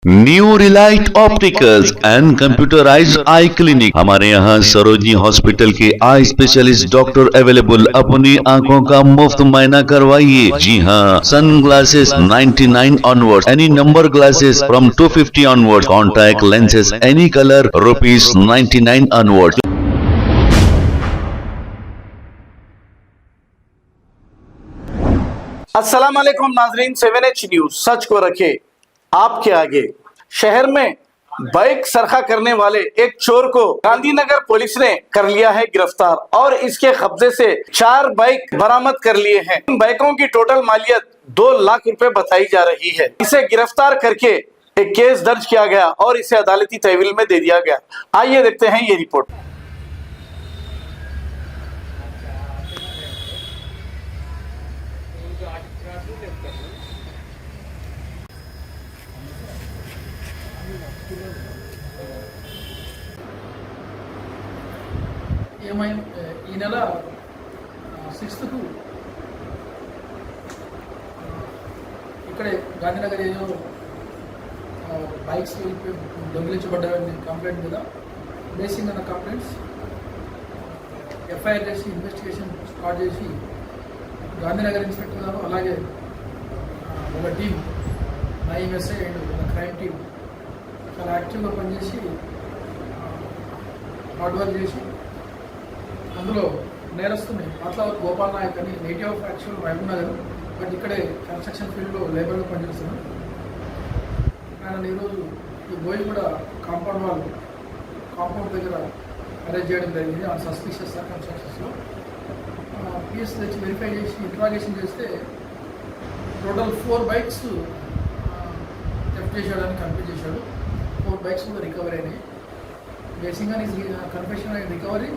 New Relight opticals and computerised I clinic. हमारे यहाँ Sarojini hospital के आई स्पेशलिस्ट डॉक्टर अवेलेबल। अपनी आंखों का मुफ्त मुआयना करवाइए। जी हाँ, sunglasses 99 onward, any number glasses from 250 onward, contact lenses any colour ₹99 onward. अस्सलाम वालेकुम नाजरीन, 7H न्यूज सच को रखे आपके आगे। शहर में बाइक सरखा करने वाले एक चोर को गांधीनगर पुलिस ने कर लिया है गिरफ्तार और इसके कब्जे से 4 बाइक बरामद कर लिए हैं। इन बाइकों की टोटल मालियत 2 लाख रुपए बताई जा रही है। इसे गिरफ्तार करके एक केस दर्ज किया गया और इसे अदालती तहवील में दे दिया गया। आइए देखते हैं ये रिपोर्ट। ఈ నెల 6th ఇక్కడే గాంధీనగర్ ఏరియాలో బైక్స్ దొంగిలించబడ్డారని కంప్లైంట్ మీద బేసింగ్ అన్న కంప్లైంట్స్ ఎఫ్ఐఆర్ చేసి ఇన్వెస్టిగేషన్ స్టార్ట్ చేసి గాంధీనగర్ ఇన్స్పెక్టర్ గారు అలాగే ఒక team IMSA and crime team చాలా యాక్టివ్గా పనిచేసి హార్డ్ వర్క్ చేసి అందులో నేరస్తుని మాట్లాడు గోపాల్ నాయక్ అని native of actual Mahabubnagar, but ఇక్కడే కన్స్ట్రక్షన్ ఫీల్డ్లో లేబర్గా పనిచేస్తున్నాను. ఆయన ఈరోజు ఈ బోయిగూడ కాంపౌండ్ దగ్గర అరెస్ట్ చేయడం జరిగింది. ఆ సస్పిషియస్ సర్కమ్స్టాన్సెస్లో పిఎస్ తెచ్చి వెరిఫై చేసి ఇంట్రాగేషన్ చేస్తే టోటల్ 4 బైక్స్ థెఫ్ట్ చేసేయడానికి కన్ఫ్యూజ్ చేశాడు. 4 బైక్స్ కూడా రికవరీ అయినాయి. బేసిక్గా కన్ఫెషన్ అండ్ రికవరీ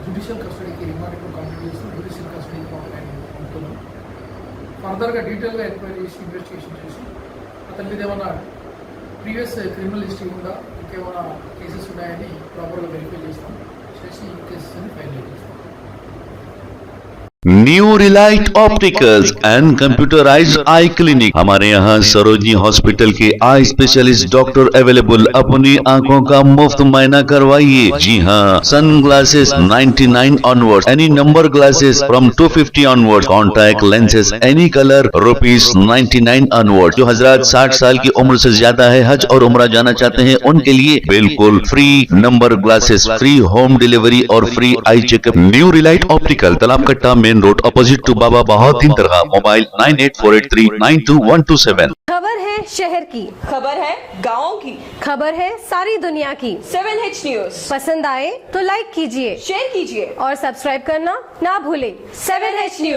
జ్యుడిషియల్ కస్టడీకి రిమాండ్ కంప్లీట్ చేస్తూ జ్యుడిషియల్ కస్టడీకి పంపుతున్నాం. ఫర్దర్గా డీటెయిల్గా ఎంక్వైరీ చేసి ఇన్వెస్టిగేషన్ చేసి అతని మీద ఏమైనా ప్రీవియస్ క్రిమినల్ హిస్టరీ ఉందా, ఇంకేమైనా కేసెస్ ఉన్నాయని ప్రాపర్గా వెరిఫై చేస్తాం. చేసి కేసెస్ని ఫైనలైజ్ చేస్తాం. New Relight opticals and computerised I clinic. हमारे यहाँ सरोजनी हॉस्पिटल के आई स्पेशलिस्ट डॉक्टर अवेलेबल। अपनी आंखों का मुफ्त मुआयना करवाइए। जी हाँ, sunglasses 99 onward, any number glasses from 250 onward, contact lenses any colour ₹99 onward. जो हजरात 60 साल की उम्र से ज्यादा है, हज और उम्रा जाना चाहते हैं, उनके लिए बिल्कुल free number glasses, free home delivery और free eye checkup. New Relight Optical, Talab Katta, main road, opposite to Baba Bahauddin दरगाह। मोबाइल 9848392127। खबर है शहर की, खबर है गाँव की, खबर है सारी दुनिया की। 7H न्यूज पसंद आए तो लाइक कीजिए, शेयर कीजिए और सब्सक्राइब करना ना भूले। 7H news.